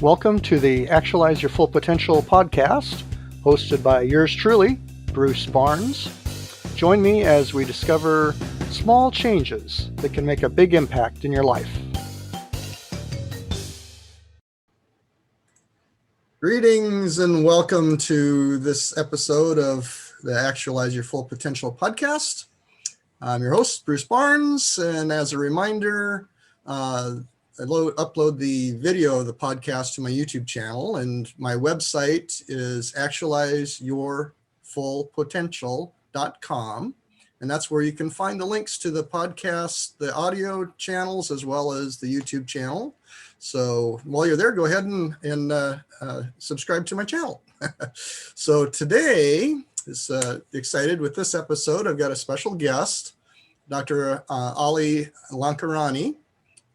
Welcome to the Actualize Your Full Potential podcast, hosted by yours truly, Bruce Barnes. Join me as we discover small changes that can make a big impact in your life. Greetings and welcome to this episode of the Actualize Your Full Potential podcast. I'm your host, Bruce Barnes, and as a reminder, I upload the video of the podcast to my YouTube channel, and my website is actualizeyourfullpotential.com, and that's where you can find the links to the podcast, the audio channels, as well as the YouTube channel. So while you're there, go ahead and subscribe to my channel. So today is excited with this episode. I've got a special guest, Dr. Ali Lankerani. I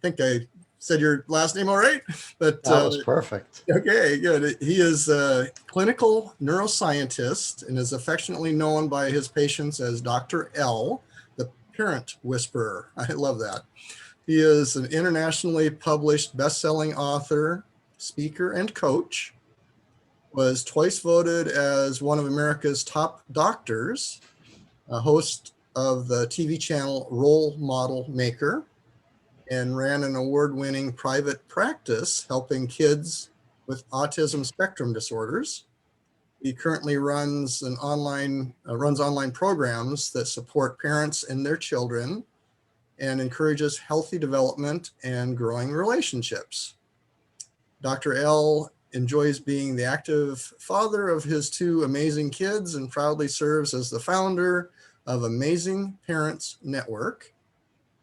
think I said your last name all right, but That was perfect. Okay, good. He is a clinical neuroscientist and is affectionately known by his patients as Dr. L, the parent whisperer. I love that. He is an internationally published best-selling author, speaker, and coach. Was twice voted as one of America's top doctors, a host of the TV channel Role Model Maker, and ran an award-winning private practice helping kids with Autism Spectrum Disorders. He currently runs online programs that support parents and their children and encourages healthy development and growing relationships. Dr. L enjoys being the active father of his two amazing kids and proudly serves as the founder of Amazing Parents Network.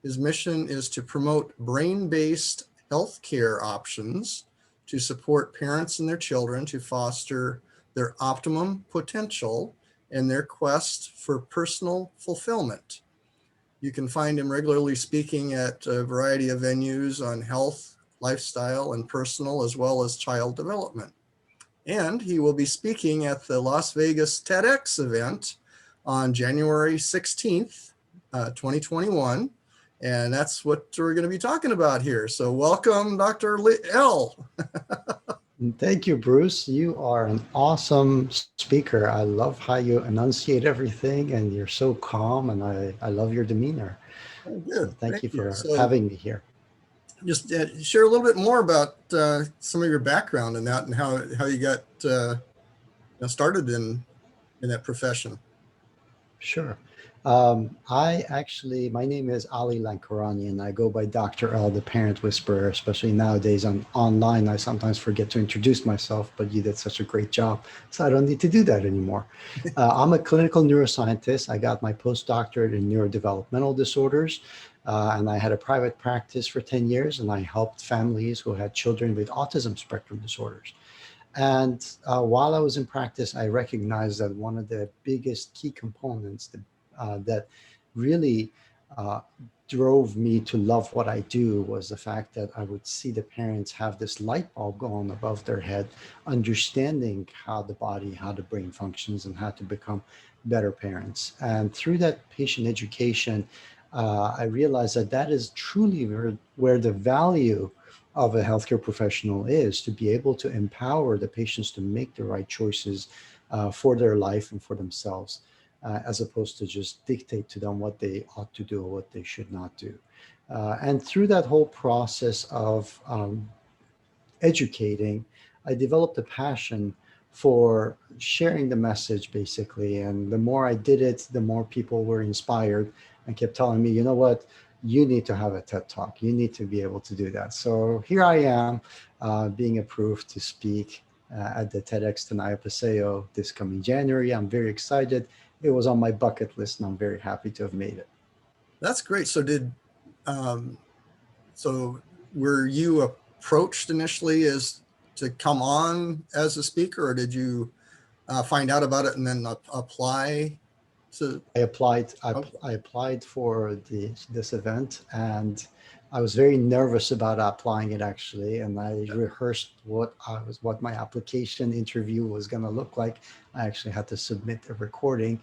His mission is to promote brain-based healthcare options to support parents and their children to foster their optimum potential in their quest for personal fulfillment. You can find him regularly speaking at a variety of venues on health, lifestyle, and personal, as well as child development. And he will be speaking at the Las Vegas TEDx event on January 16th, 2021. And that's what we're going to be talking about here. So welcome, Dr. L. Thank you, Bruce. You are an awesome speaker. I love how you enunciate everything, and you're so calm, and I love your demeanor. Oh, good. So thank you for So having me here. just share a little bit more about some of your background in that and how you got started in that profession. Sure. My name is Ali Lankerani, and I go by Dr. L, the parent whisperer, especially nowadays online. I sometimes forget to introduce myself, but you did such a great job, so I don't need to do that anymore. I'm a clinical neuroscientist. I got my postdoctorate in neurodevelopmental disorders, and I had a private practice for 10 years, and I helped families who had children with autism spectrum disorders. And while I was in practice, I recognized that one of the biggest key components that really uh, drove me to love what I do was the fact that I would see the parents have this light bulb going above their head, understanding how the body, how the brain functions, and how to become better parents. And through that patient education, I realized that that is truly where the value of a healthcare professional is, to be able to empower the patients to make the right choices for their life and for themselves, as opposed to just dictate to them what they ought to do or what they should not do. And through that whole process of educating, I developed a passion for sharing the message, basically. And the more I did it, the more people were inspired and kept telling me, you know what, you need to have a TED Talk. You need to be able to do that. So here I am, being approved to speak at the TEDx Tenaya Paseo this coming January. I'm very excited. It was on my bucket list, and I'm very happy to have made it. That's great. So were you approached initially as to come on as a speaker, or did you find out about it and then apply to? I applied. Okay. I applied for this event, and I was very nervous about applying it, actually. And I rehearsed what my application interview was going to look like. I actually had to submit a recording,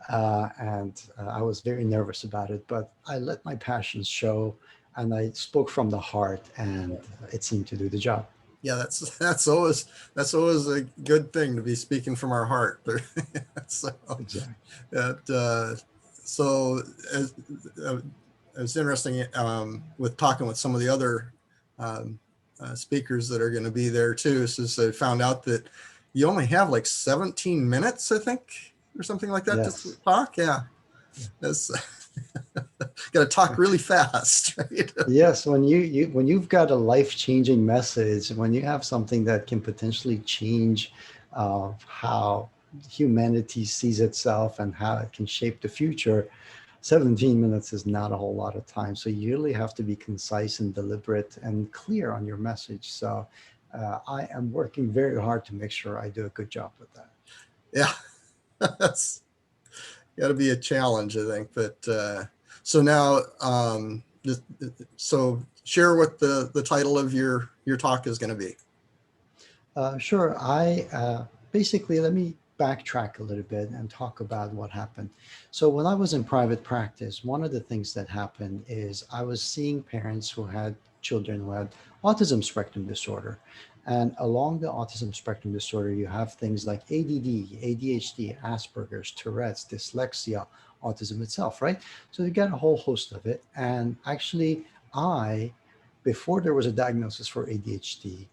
and I was very nervous about it. But I let my passions show, and I spoke from the heart, and it seemed to do the job. Yeah, that's always a good thing to be speaking from our heart. So Exactly. that so as, uh, it's interesting with talking with some of the other um, speakers that are going to be there too. Since I found out that you only have like 17 minutes, I think, or something like that to Yes. talk. Yeah, that's got to talk really fast, right? Yes, when when you've got a life-changing message, when you have something that can potentially change how humanity sees itself and how it can shape the future, 17 minutes is not a whole lot of time. So you really have to be concise and deliberate and clear on your message. So I am working very hard to make sure I do a good job with that. Yeah, that's got to be a challenge, I think. But so now, so share what the title of your talk is going to be. Sure. I basically, let me backtrack a little bit and talk about what happened. So, when I was in private practice, one of the things that happened is I was seeing parents who had children who had autism spectrum disorder. And along the autism spectrum disorder, you have things like ADD, ADHD, Asperger's, Tourette's, dyslexia, autism itself, right? So, you get a whole host of it. And actually, I, before there was a diagnosis for ADHD,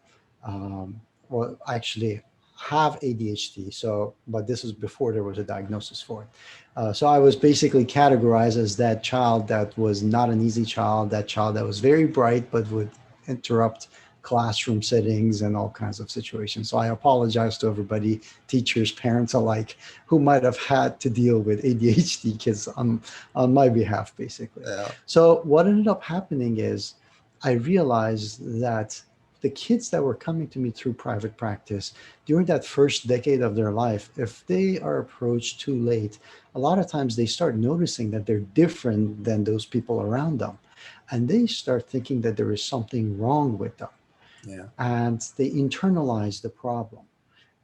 well, actually have ADHD. So, but this was before there was a diagnosis for it. So I was basically categorized as that child that was not an easy child, that child that was very bright but would interrupt classroom settings and all kinds of situations. So I apologize to everybody, teachers, parents alike, who might have had to deal with ADHD kids on my behalf, basically. Yeah, So what ended up happening is I realized that the kids that were coming to me through private practice during that first decade of their life, if they are approached too late, a lot of times they start noticing that they're different than those people around them. And they start thinking that there is something wrong with them. yeah, And they internalize the problem.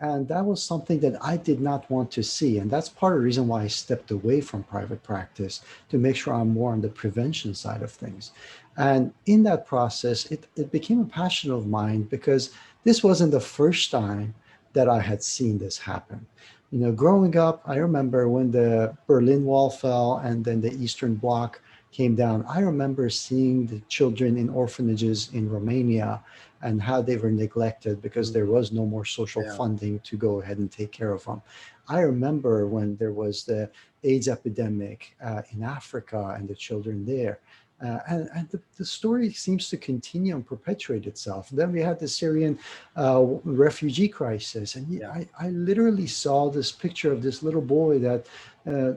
And that was something that I did not want to see. And that's part of the reason why I stepped away from private practice to make sure I'm more on the prevention side of things. And in that process, it became a passion of mine because this wasn't the first time that I had seen this happen. You know, growing up, I remember when the Berlin Wall fell and then the Eastern Bloc came down. I remember seeing the children in orphanages in Romania and how they were neglected because there was no more social yeah, funding to go ahead and take care of them. I remember when there was the AIDS epidemic in Africa and the children there. And the story seems to continue and perpetuate itself. Then we had the Syrian refugee crisis. And yeah, I literally saw this picture of this little boy that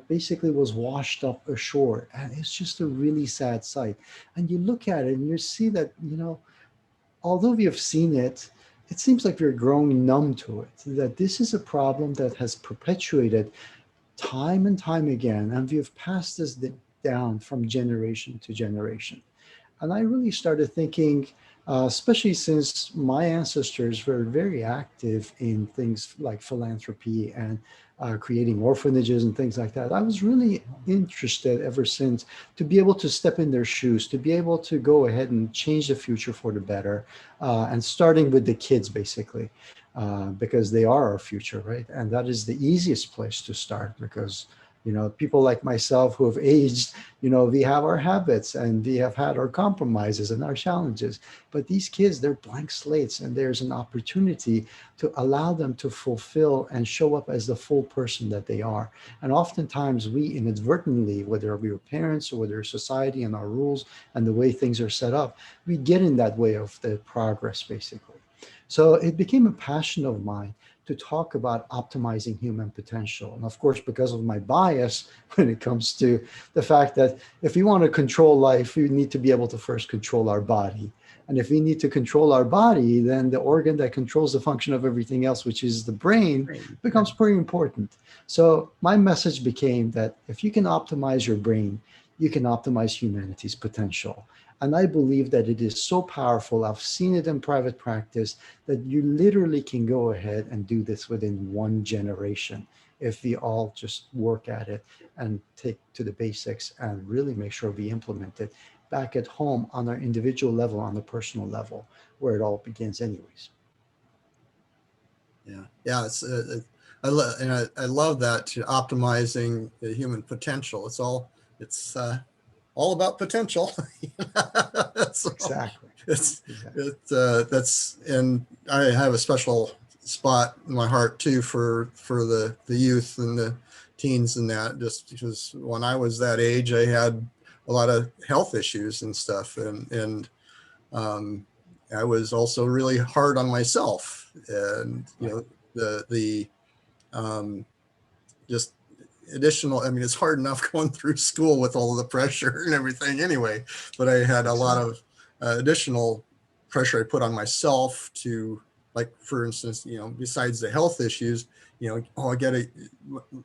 basically was washed up ashore. And it's just a really sad sight. And you look at it and you see that, you know, although we have seen it, it seems like we're growing numb to it, that this is a problem that has perpetuated time and time again, and we've passed this down from generation to generation. And I really started thinking, especially since my ancestors were very active in things like philanthropy and creating orphanages and things like that. I was really interested ever since to be able to step in their shoes, to be able to go ahead and change the future for the better, and starting with the kids, basically. Because they are our future, right? And that is the easiest place to start because, you know, people like myself who have aged, you know, we have our habits and we have had our compromises and our challenges. But these kids, they're blank slates, and there's an opportunity to allow them to fulfill and show up as the full person that they are. And oftentimes we inadvertently, whether we were parents or whether society and our rules and the way things are set up, we get in that way of the progress, basically. So it became a passion of mine to talk about optimizing human potential. And of course, because of my bias when it comes to the fact that if we want to control life, we need to be able to first control our body. And if we need to control our body, then the organ that controls the function of everything else, which is the brain, great, yeah, becomes pretty important. So my message became that if you can optimize your brain, you can optimize humanity's potential. And I believe that it is so powerful. I've seen it in private practice that you literally can go ahead and do this within one generation. if we all just work at it and take to the basics and really make sure we implement it back at home on our individual level, on the personal level, where it all begins anyways. Yeah, yeah. I love that, optimizing the human potential. It's all about potential. So Exactly. it's Exactly. that's and I have a special spot in my heart too for the youth and the teens and that, just because when I was that age I had a lot of health issues and stuff, and um, I was also really hard on myself, and Right. the um, just additional, I mean, it's hard enough going through school with all of the pressure and everything anyway, but I had a lot Exactly. of additional pressure I put on myself to, like, for instance, besides the health issues, oh, I get it.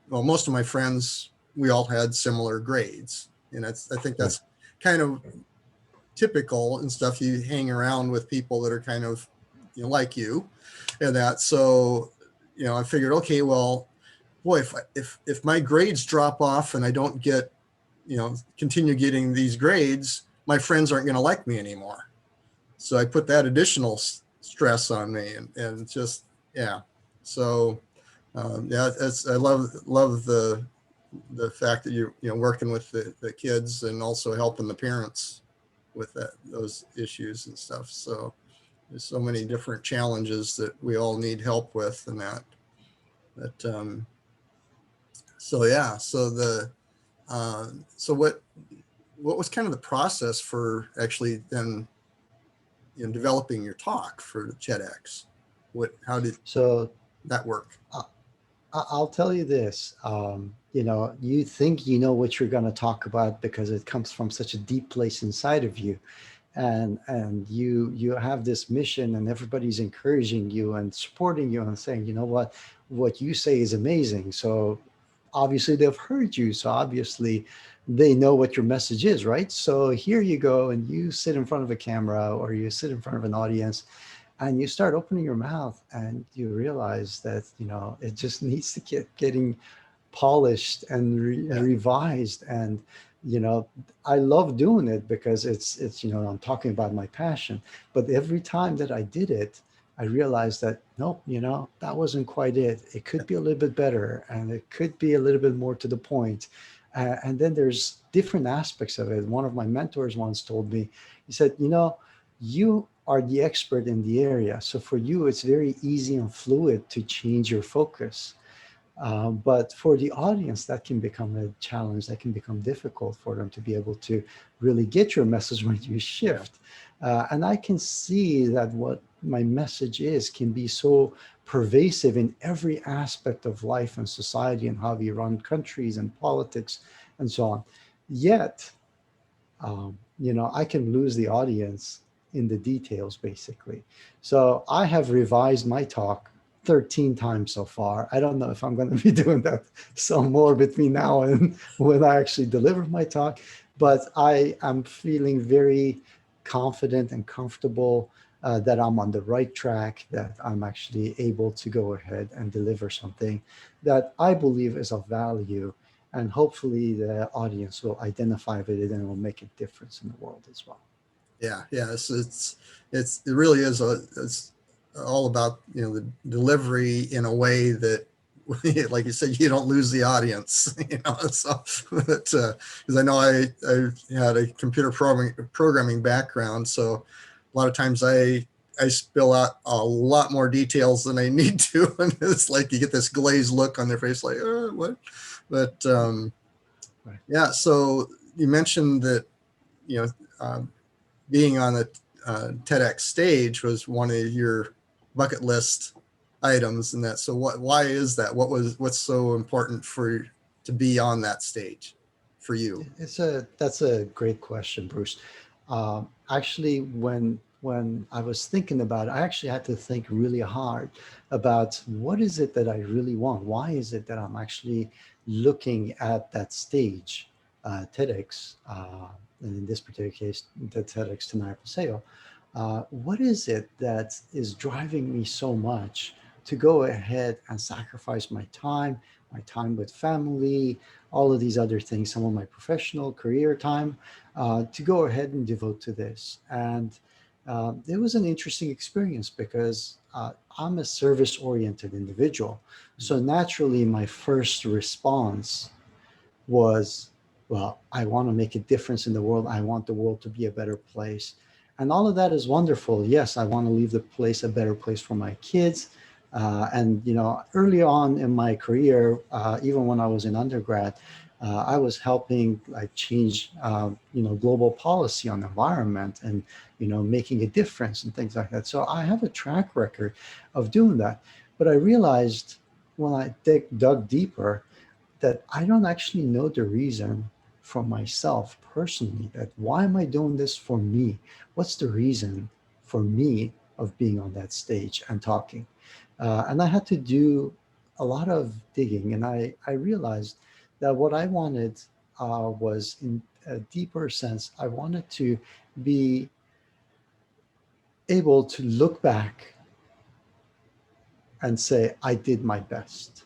Well, most of my friends, we all had similar grades, and I think Right. that's kind of typical and stuff. You hang around with people that are kind of, like you, and that. So, I figured, okay, well, boy, if my grades drop off and I don't get, continue getting these grades, my friends aren't going to like me anymore. So I put that additional stress on me, and just, yeah. So yeah, I love the fact that you're, working with the kids and also helping the parents with those issues and stuff. So there's so many different challenges that we all need help with, and that so yeah. So what was kind of the process for actually then, developing your talk for the TEDx? How did So that work? uh, I'll tell you this. You think you know what you're going to talk about because it comes from such a deep place inside of you, and you have this mission, and everybody's encouraging you and supporting you and saying, you know what you say is amazing. So obviously they've heard you. So obviously they know what your message is, right? So here you go, and you sit in front of a camera or you sit in front of an audience and you start opening your mouth and you realize that it just needs to get getting polished and Yeah, revised. And you know I love doing it because it's I'm talking about my passion. But every time that I did it, I realized that nope, that wasn't quite it. It could be a little bit better, and it could be a little bit more to the point. And then there's different aspects of it. One of my mentors once told me, he said, you are the expert in the area. So for you, it's very easy and fluid to change your focus. But for the audience, that can become a challenge. That can become difficult for them to be able to really get your message when you yeah, shift. And I can see that what my message is can be so pervasive in every aspect of life and society and how we run countries and politics and so on. Yet, I can lose the audience in the details, basically. So I have revised my talk 13 times so far. I don't know if I'm going to be doing that some more between now and when I actually deliver my talk, but I am feeling very confident and comfortable that I'm on the right track, that I'm actually able to go ahead and deliver something that I believe is of value, and hopefully the audience will identify with it and will make a difference in the world as well. yeah, yeah. It really is it's all about, the delivery in a way that, like you said, you don't lose the audience. So, but because I know I had a computer programming background, so a lot of times I spill out a lot more details than I need to, and it's like you get this glazed look on their face, like, what? But Right. yeah. So you mentioned that, you know um, being on the TEDx stage was one of your bucket list items, and that. So why is that? What's so important to be on that stage for you? That's a great question, Bruce. Actually, when I was thinking about it, I actually had to think really hard about what is it that I really want. Why is it that I'm actually looking at that stage, TEDx, and in this particular case, the TEDx Tenaya Paseo. What is it that is driving me so much to go ahead and sacrifice my time, my time with family, all of these other things, some of my professional career time, to go ahead and devote to this. And it was an interesting experience because I'm a service oriented individual. So naturally, my first response was, well, I want to make a difference in the world. I want the world to be a better place. And all of that is wonderful. Yes, I want to leave the place a better place for my kids. And, you know, early on in my career, even when I was in undergrad, I was helping like change, you know, global policy on the environment and, you know, making a difference and things like that. So I have a track record of doing that. But I realized when I dug deeper, that I don't actually know the reason for myself personally, that why am I doing this for me? What's the reason for me of being on that stage and talking? And I had to do a lot of digging, and I realized that what I wanted was, in a deeper sense, I wanted to be able to look back and say, I did my best,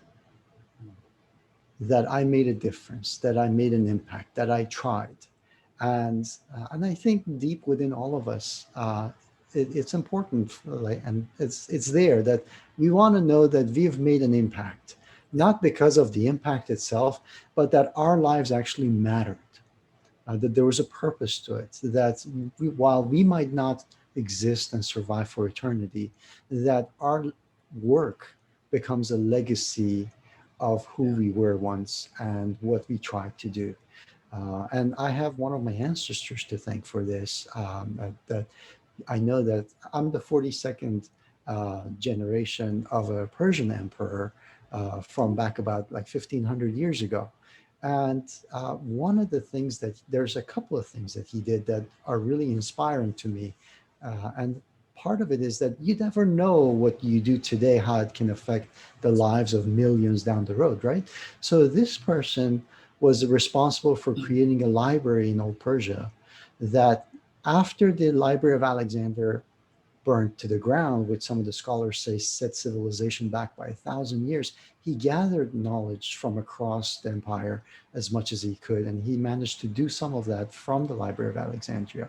that I made a difference, that I made an impact, that I tried. And I think deep within all of us, it's important, like, and it's there that we want to know that we've made an impact, Yeah. not because of the impact itself, but that our lives actually mattered, that there was a purpose to it, that while we might not exist and survive for eternity, that our work becomes a legacy of who Yeah. we were once and what we tried to do. And I have one of my ancestors to thank for this. That I know that I'm the 42nd generation of a Persian emperor from back about like 1500 years ago. And one of the things that there's a couple of things that he did that are really inspiring to me. And part of it is that you never know what you do today, how it can affect the lives of millions down the road, right? So this person was responsible for creating a library in Old Persia that, after the Library of Alexander burned to the ground, which some of the scholars say set civilization back by 1,000 years, he gathered knowledge from across the empire as much as he could. And he managed to do some of that from the Library of Alexandria.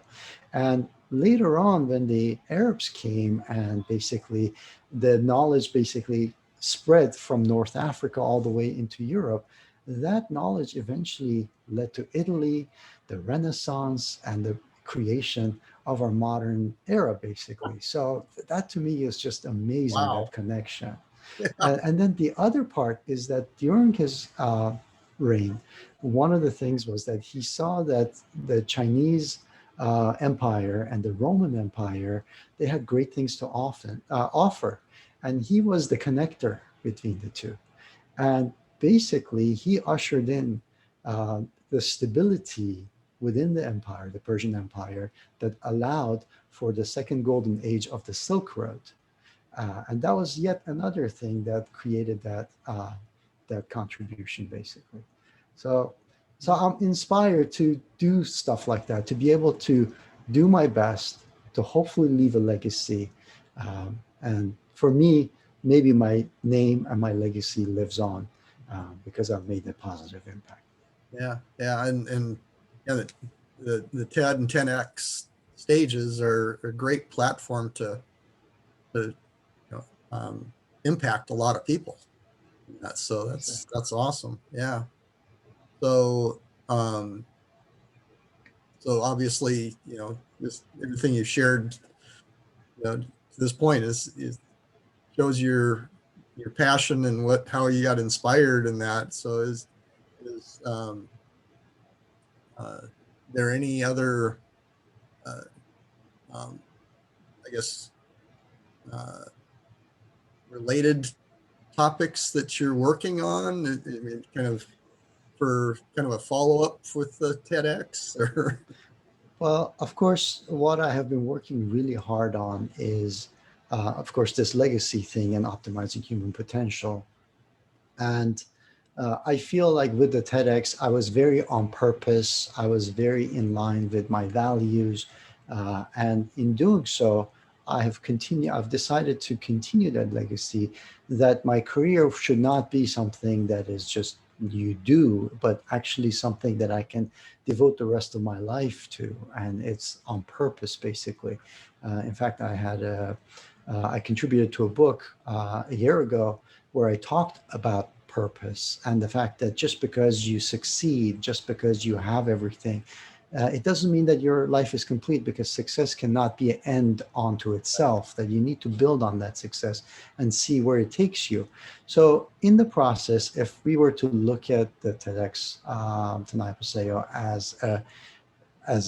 And later on, when the Arabs came and basically the knowledge basically spread from North Africa all the way into Europe, that knowledge eventually led to Italy, the Renaissance, and the creation of our modern era, basically. So that to me is just amazing, that Wow. connection. Yeah. And then the other part is that during his reign, one of the things was that he saw that the Chinese Empire and the Roman Empire, they had great things to offer. And he was the connector between the two. And basically, he ushered in uh, the stability within the empire, the Persian Empire, that allowed for the second golden age of the Silk Road. And that was yet another thing that created that contribution, basically. So, so I'm inspired to do stuff like that, to be able to do my best, to hopefully leave a legacy. And for me, maybe my name and my legacy lives on because I've made a positive impact. Yeah. Yeah. And yeah, the TED and 10X stages are a great platform to know, impact a lot of people. That's awesome. Yeah. So um, so obviously, this everything you shared, to this point is shows your passion and how you got inspired in that. So is uh, there any other uh, um, I guess uh, related topics that you're working on? I mean, kind of for kind of a follow up with the TEDx or Well, of course, what I have been working really hard on is, of course, this legacy thing and optimizing human potential. And I feel like with the TEDx, I was very on purpose. I was very in line with my values. And in doing so, I've decided to continue that legacy, that my career should not be something that is just you do, but actually something that I can devote the rest of my life to. And it's on purpose, basically. In fact, I contributed to a book a year ago where I talked about purpose and the fact that just because you succeed, just because you have everything, it doesn't mean that your life is complete, because success cannot be an end unto itself, that you need to build on that success and see where it takes you. So in the process, if we were to look at the TEDx Tonight Paseo as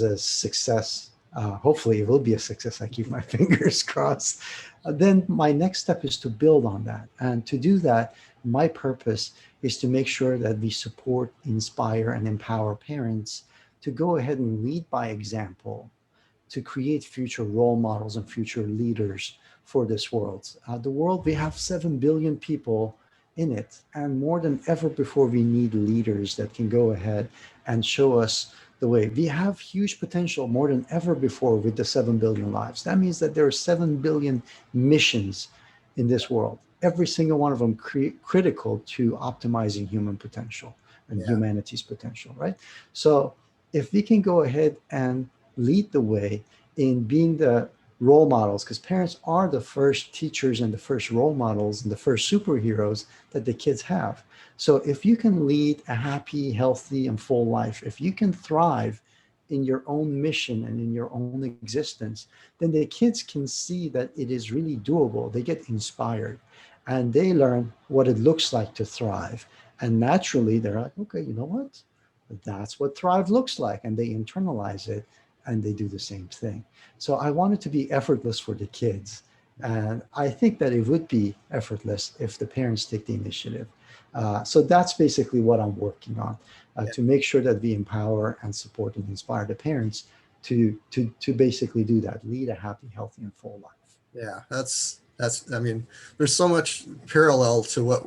a success, hopefully it will be a success, I keep my fingers crossed, then my next step is to build on that. And to do that, my purpose is to make sure that we support, inspire, and empower parents to go ahead and lead by example, to create future role models and future leaders for this world. The world, we have 7 billion people in it. And more than ever before, we need leaders that can go ahead and show us the way. We have huge potential more than ever before with the 7 billion lives. That means that there are 7 billion missions in this world, every single one of them critical to optimizing human potential and Yeah. humanity's potential, right? So if we can go ahead and lead the way in being the role models, because parents are the first teachers and the first role models and the first superheroes that the kids have. So if you can lead a happy, healthy, and full life, if you can thrive in your own mission and in your own existence, then the kids can see that it is really doable. They get inspired and they learn what it looks like to thrive. And naturally, they're like, okay, you know what? That's what thrive looks like. And they internalize it and they do the same thing. So I want it to be effortless for the kids. And I think that it would be effortless if the parents take the initiative. So that's basically what I'm working on, to make sure that we empower and support and inspire the parents to basically do that, lead a happy, healthy, and full life. Yeah, that's. I mean, there's so much parallel to what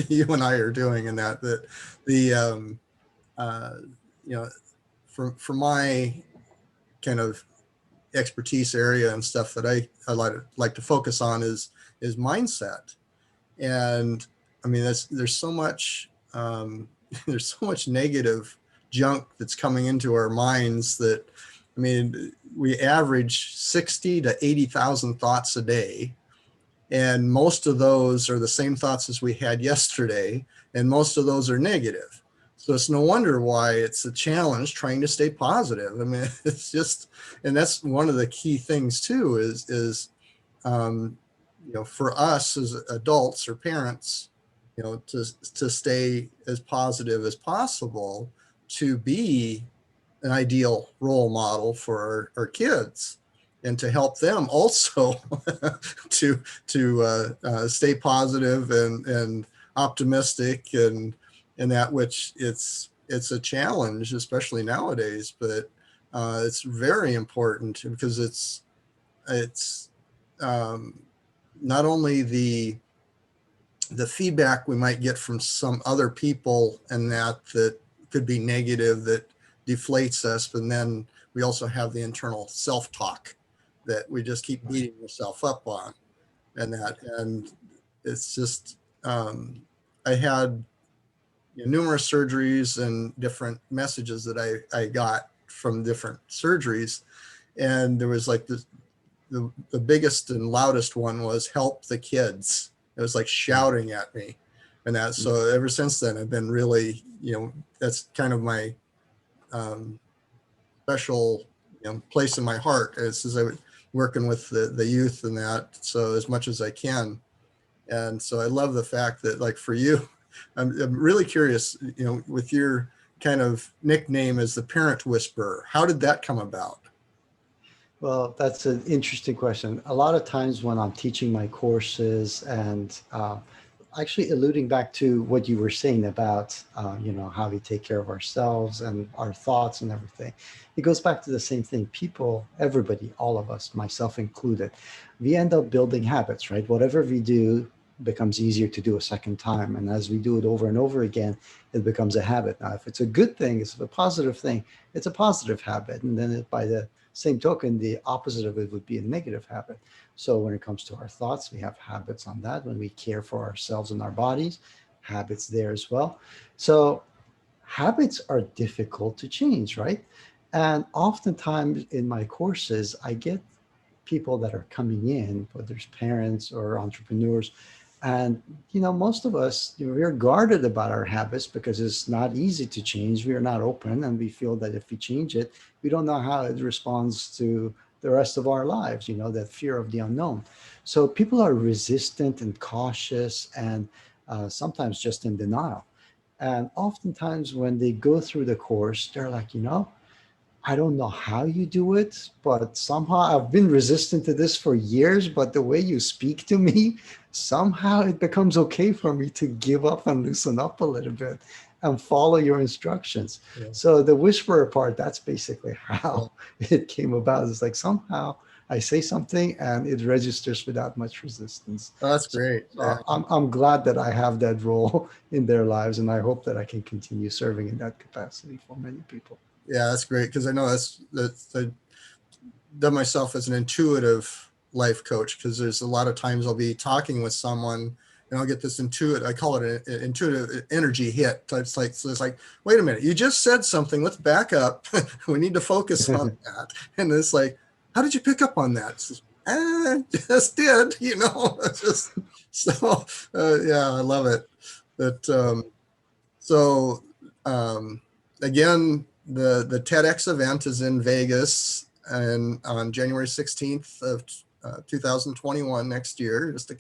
you and I are doing in that the uh, you know, for my kind of expertise area and stuff that I like to focus on is mindset. And I mean, there's so much there's so much negative junk that's coming into our minds that, I mean, we average 60 to 80,000 thoughts a day, and most of those are the same thoughts as we had yesterday, and most of those are negative. So it's no wonder why it's a challenge trying to stay positive. I mean, it's just, and that's one of the key things too, is um, for us as adults or parents, to stay as positive as possible, to be an ideal role model for our kids, and to help them also to stay positive and optimistic, and that, which it's a challenge, especially nowadays, but it's very important because it's um, not only the feedback we might get from some other people, and that could be negative, that deflates us, but then we also have the internal self-talk that we just keep beating yourself up on, and it's just I had numerous surgeries and different messages that I got from different surgeries, and there was like the biggest and loudest one was "help the kids." It was like shouting at me, and that. So ever since then, I've been really, that's kind of my special, place in my heart. As I working with the youth and that. So as much as I can, and so I love the fact that, like, for you, I'm really curious, with your kind of nickname as the Parent Whisperer, how did that come about? Well, that's an interesting question. A lot of times when I'm teaching my courses and actually alluding back to what you were saying about, how we take care of ourselves and our thoughts and everything, it goes back to the same thing. People, everybody, all of us, myself included, we end up building habits, right? Whatever we do becomes easier to do a second time. And as we do it over and over again, it becomes a habit. Now, if it's a good thing, it's a positive thing, it's a positive habit. And then by the same token, the opposite of it would be a negative habit. So when it comes to our thoughts, we have habits on that. When we care for ourselves and our bodies, habits there as well. So habits are difficult to change, right? And oftentimes in my courses, I get people that are coming in, whether it's parents or entrepreneurs. And, most of us, we're guarded about our habits because it's not easy to change. We are not open. And we feel that if we change it, we don't know how it responds to the rest of our lives, that fear of the unknown. So people are resistant and cautious and sometimes just in denial. And oftentimes when they go through the course, they're like, I don't know how you do it, but somehow I've been resistant to this for years. But the way you speak to me, somehow it becomes okay for me to give up and loosen up a little bit and follow your instructions. Yeah. So the whisperer part, that's basically Yeah. how it came about. It's like somehow I say something and it registers without much resistance. Oh, that's So, great. Yeah. I'm glad that I have that role in their lives, and I hope that I can continue serving in that capacity for many people. Yeah, that's great, because I know that's I done myself as an intuitive life coach, because there's a lot of times I'll be talking with someone and I'll get this intuitive, I call it an intuitive energy hit. So it's like, wait a minute, you just said something, let's back up. We need to focus on that. And it's like, how did you pick up on that? It's, just did, just so yeah, I love it. But so um, again, the TEDx event is in Vegas and on January 16th of 2021, next year, just a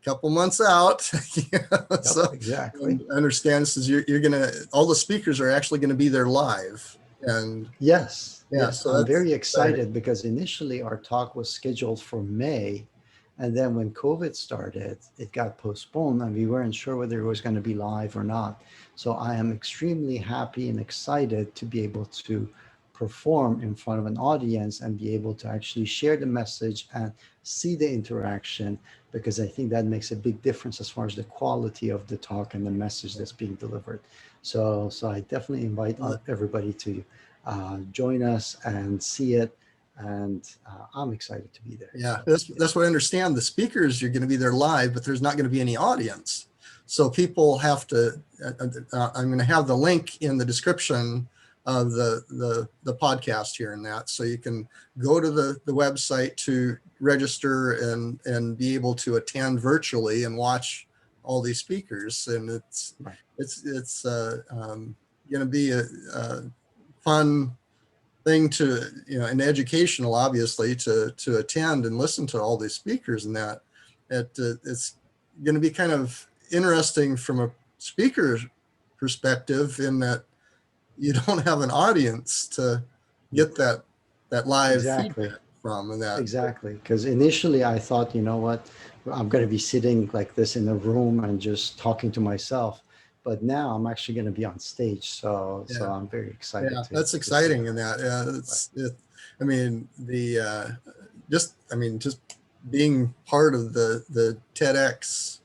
couple months out. Yep, So exactly. I understand this is you're gonna, all the speakers are actually going to be there live, and Yes, yeah, yes. so I'm that's very exciting. excited because initially our talk was scheduled for May. And then when COVID started, it got postponed and we weren't sure whether it was going to be live or not. So I am extremely happy and excited to be able to perform in front of an audience and be able to actually share the message and see the interaction, because I think that makes a big difference as far as the quality of the talk and the message that's being delivered. So I definitely invite everybody to join us and see it. And I'm excited to be there. Yeah, So yeah. that's what I understand. The speakers, you're going to be there live, but there's not going to be any audience. So people have to, I'm going to have the link in the description of the podcast here and that. So you can go to the website to register and be able to attend virtually and watch all these speakers. And Right. it's going to be a fun thing to, and educational, obviously, to attend and listen to all these speakers, and that it's going to be kind of interesting from a speaker perspective, in that you don't have an audience to get that live Exactly. feedback from, and that. Exactly. Because initially I thought, what, I'm going to be sitting like this in a room and just talking to myself. But now I'm actually going to be on stage. So Yeah, I'm very excited yeah, that's to see exciting in that. Yeah, that. I mean, just being part of the TEDx,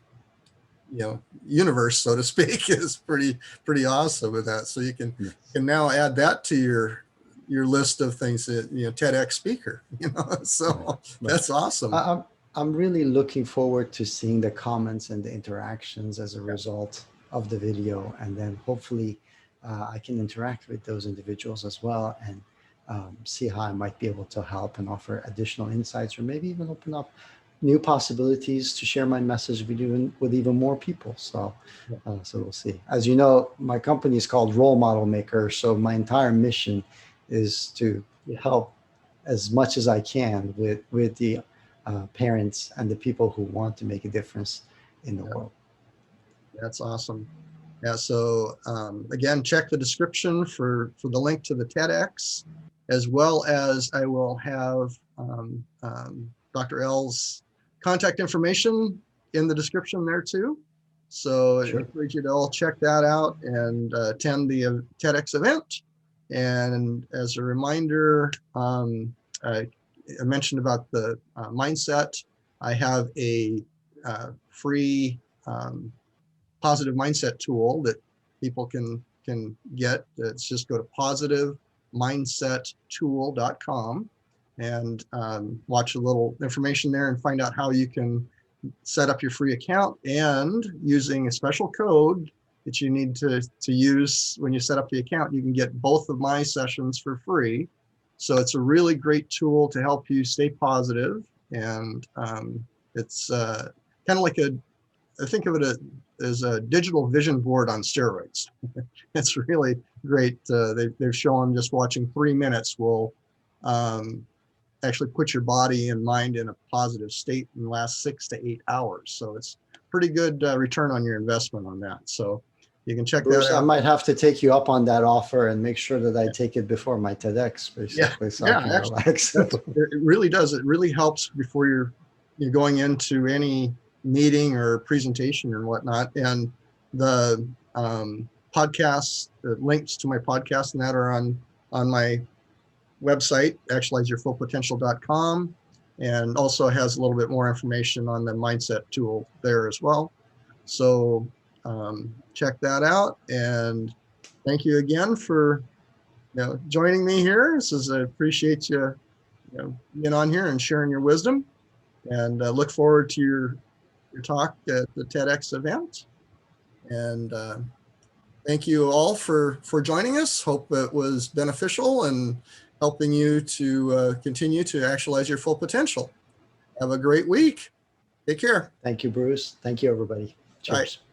universe, so to speak, is pretty awesome with that. So you Yes. can now add that to your list of things that, TEDx speaker, Right. so Right. that's awesome. I, I'm I'm really looking forward to seeing the comments and the interactions as a Yeah, result of the video, and then hopefully I can interact with those individuals as well and see how I might be able to help and offer additional insights, or maybe even open up new possibilities to share my message with even more people. yeah, So we'll see. As you know, my company is called Role Model Maker, so my entire mission is to help as much as I can with the parents and the people who want to make a difference in the yeah, world. that's awesome. Yeah, so again, check the description for the link to the TEDx, as well as I will have Dr. L's contact information in the description there too. So I Sure. encourage you to all check that out and attend the TEDx event. And as a reminder, I mentioned about the mindset. I have a free positive mindset tool that people can get. It's just go to positivemindsettool.com, and watch a little information there and find out how you can set up your free account, and using a special code that you need to use when you set up the account, you can get both of my sessions for free. So it's a really great tool to help you stay positive, and it's kind of like I think of it as a digital vision board on steroids. It's really great. They've shown just watching 3 minutes will actually put your body and mind in a positive state and last 6 to 8 hours. So it's pretty good return on your investment on that. So you can check Bruce, that out. I might have to take you up on that offer and make sure that I take it before my TEDx, basically, so I can relax. It really does. It really helps before you're going into any meeting or presentation or whatnot. And the podcasts, the links to my podcast and that are on my website, actualizeyourfullpotential.com, and also has a little bit more information on the mindset tool there as well. So check that out, and thank you again for joining me here. I appreciate you, being on here and sharing your wisdom, and look forward to your talk at the TEDx event. And thank you all for joining us. Hope it was beneficial and helping you to continue to actualize your full potential. Have a great week. Take care. Thank you, Bruce. Thank you, everybody. Cheers. Bye.